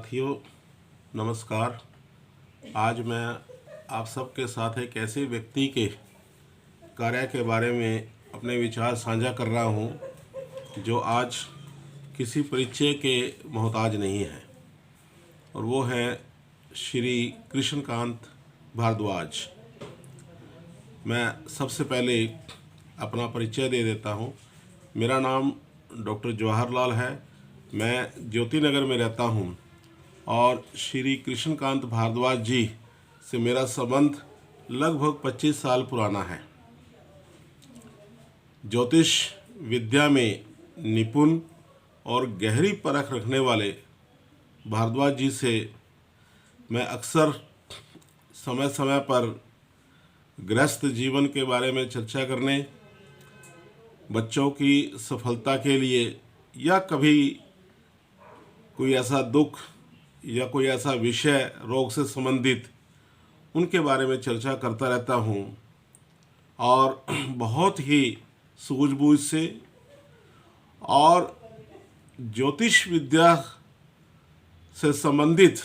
साथियों, नमस्कार। आज मैं आप सबके साथ एक ऐसे व्यक्ति के कार्य के बारे में अपने विचार साझा कर रहा हूँ जो आज किसी परिचय के मोहताज नहीं है, और वो है श्री कृष्णकांत भारद्वाज। मैं सबसे पहले अपना परिचय दे देता हूँ। मेरा नाम डॉक्टर जवाहरलाल है। मैं ज्योति नगर में रहता हूँ और श्री कृष्णकांत भारद्वाज जी से मेरा संबंध लगभग 25 साल पुराना है। ज्योतिष विद्या में निपुण और गहरी परख रखने वाले भारद्वाज जी से मैं अक्सर समय समय पर गृहस्थ जीवन के बारे में चर्चा करने, बच्चों की सफलता के लिए या कभी कोई ऐसा दुख या कोई ऐसा विषय रोग से संबंधित उनके बारे में चर्चा करता रहता हूँ। और बहुत ही सूझबूझ से और ज्योतिष विद्या से संबंधित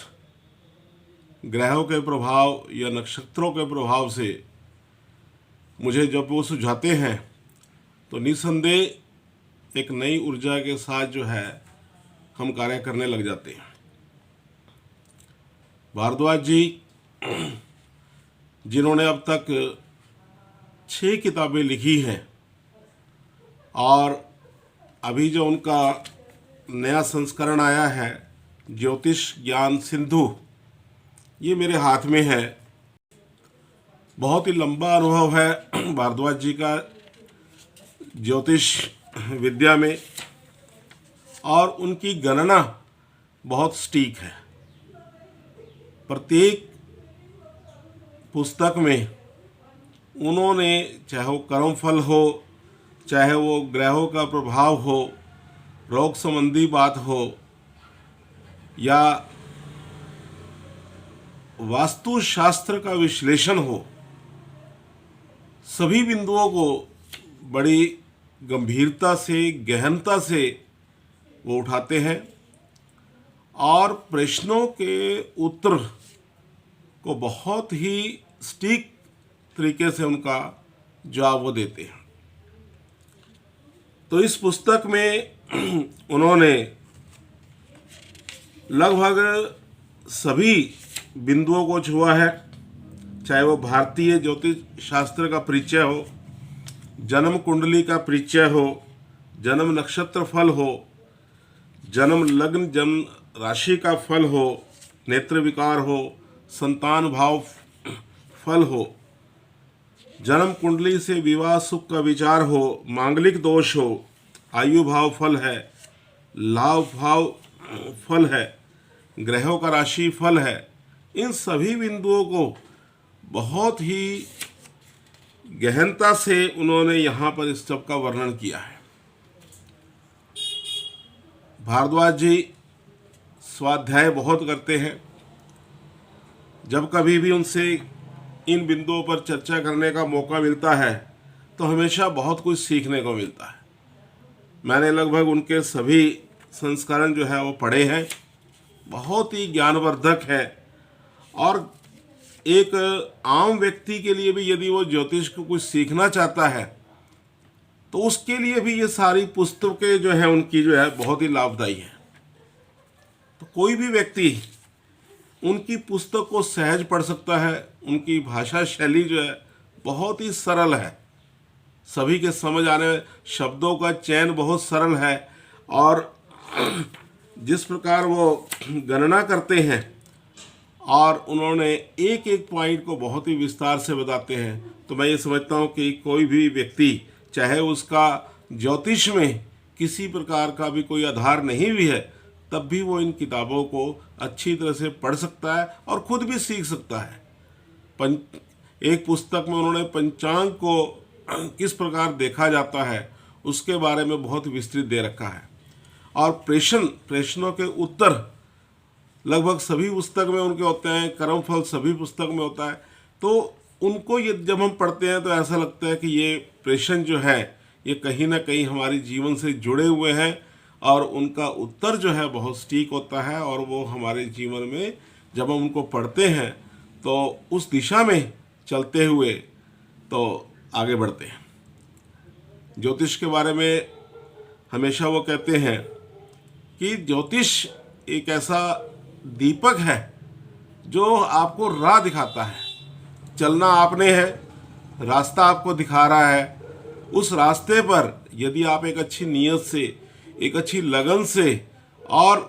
ग्रहों के प्रभाव या नक्षत्रों के प्रभाव से मुझे जब वो सुझाते हैं तो निसंदेह एक नई ऊर्जा के साथ जो है हम कार्य करने लग जाते हैं। भारद्वाज जी जिन्होंने अब तक 6 किताबें लिखी हैं और अभी जो उनका नया संस्करण आया है ज्योतिष ज्ञान सिंधु, ये मेरे हाथ में है। बहुत ही लंबा अनुभव है भारद्वाज जी का ज्योतिष विद्या में, और उनकी गणना बहुत सटीक है। प्रत्येक पुस्तक में उन्होंने, चाहे वो कर्मफल हो, चाहे वो ग्रहों का प्रभाव हो, रोग संबंधी बात हो, या वास्तुशास्त्र का विश्लेषण हो, सभी बिंदुओं को बड़ी गंभीरता से, गहनता से वो उठाते हैं और प्रश्नों के उत्तर को बहुत ही सटीक तरीके से उनका जवाब वो देते हैं। तो इस पुस्तक में उन्होंने लगभग सभी बिंदुओं को छुआ है, चाहे वो भारतीय ज्योतिष शास्त्र का परिचय हो, जन्म कुंडली का परिचय हो, जन्म नक्षत्र फल हो, जन्म लग्न जन्म राशि का फल हो, नेत्र विकार हो, संतान भाव फल हो, जन्म कुंडली से विवाह सुख का विचार हो, मांगलिक दोष हो, आयु भाव फल है, लाभ भाव फल है, ग्रहों का राशि फल है। इन सभी बिंदुओं को बहुत ही गहनता से उन्होंने यहाँ पर इस सब का वर्णन किया है। भारद्वाज जी स्वाध्याय बहुत करते हैं। जब कभी भी उनसे इन बिंदुओं पर चर्चा करने का मौका मिलता है तो हमेशा बहुत कुछ सीखने को मिलता है। मैंने लगभग उनके सभी संस्करण जो है वो पढ़े हैं। बहुत ही ज्ञानवर्धक है, और एक आम व्यक्ति के लिए भी यदि वो ज्योतिष को कुछ सीखना चाहता है तो उसके लिए भी ये सारी पुस्तकें जो है उनकी जो है बहुत ही लाभदायी है। तो कोई भी व्यक्ति उनकी पुस्तक को सहज पढ़ सकता है। उनकी भाषा शैली जो है बहुत ही सरल है, सभी के समझ आने में, शब्दों का चयन बहुत सरल है, और जिस प्रकार वो गणना करते हैं और उन्होंने एक एक पॉइंट को बहुत ही विस्तार से बताते हैं, तो मैं ये समझता हूँ कि कोई भी व्यक्ति, चाहे उसका ज्योतिष में किसी प्रकार का भी कोई आधार नहीं भी है, तब भी वो इन किताबों को अच्छी तरह से पढ़ सकता है और खुद भी सीख सकता है। एक पुस्तक में उन्होंने पंचांग को किस प्रकार देखा जाता है उसके बारे में बहुत विस्तृत दे रखा है, और प्रश्नों के उत्तर लगभग सभी पुस्तक में उनके होते हैं, कर्मफल सभी पुस्तक में होता है। तो उनको ये जब हम पढ़ते हैं तो ऐसा लगता है कि ये प्रश्न जो है ये कहीं ना कहीं हमारे जीवन से जुड़े हुए हैं और उनका उत्तर जो है बहुत सटीक होता है, और वो हमारे जीवन में जब हम उनको पढ़ते हैं तो उस दिशा में चलते हुए तो आगे बढ़ते हैं। ज्योतिष के बारे में हमेशा वो कहते हैं कि ज्योतिष एक ऐसा दीपक है जो आपको राह दिखाता है। चलना आपने है, रास्ता आपको दिखा रहा है। उस रास्ते पर यदि आप एक अच्छी नीयत से, एक अच्छी लगन से और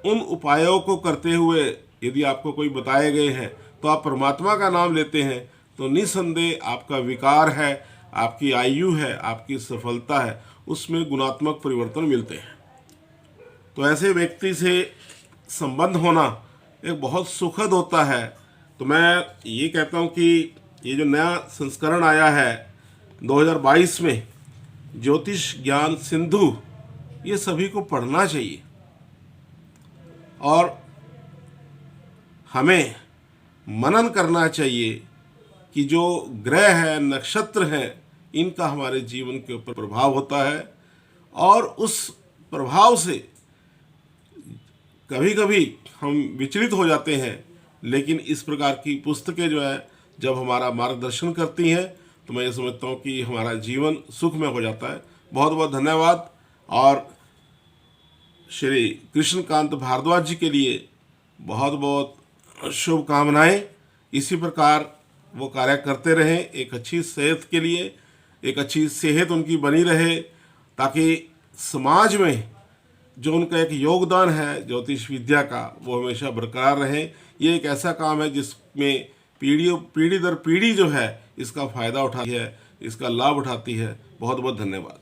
उन उपायों को करते हुए यदि आपको कोई बताए गए हैं तो आप परमात्मा का नाम लेते हैं, तो निसंदेह आपका विकार है, आपकी आयु है, आपकी सफलता है, उसमें गुणात्मक परिवर्तन मिलते हैं। तो ऐसे व्यक्ति से संबंध होना एक बहुत सुखद होता है। तो मैं ये कहता हूँ कि ये जो नया संस्करण आया है 2022 में, ज्योतिष ज्ञान सिंधु, ये सभी को पढ़ना चाहिए और हमें मनन करना चाहिए कि जो ग्रह है, नक्षत्र हैं, इनका हमारे जीवन के ऊपर प्रभाव होता है, और उस प्रभाव से कभी कभी हम विचलित हो जाते हैं। लेकिन इस प्रकार की पुस्तकें जो है जब हमारा मार्गदर्शन करती हैं तो मैं ये समझता हूँ कि हमारा जीवन सुखमय हो जाता है। बहुत बहुत धन्यवाद। और श्री कृष्णकांत भारद्वाज जी के लिए बहुत बहुत शुभकामनाएं। इसी प्रकार वो कार्य करते रहें, एक अच्छी सेहत के लिए, एक अच्छी सेहत उनकी बनी रहे, ताकि समाज में जो उनका एक योगदान है ज्योतिष विद्या का, वो हमेशा बरकरार रहे। ये एक ऐसा काम है जिसमें पीढ़ी दर पीढ़ी जो है इसका फ़ायदा उठाती है, इसका लाभ उठाती है। बहुत बहुत धन्यवाद।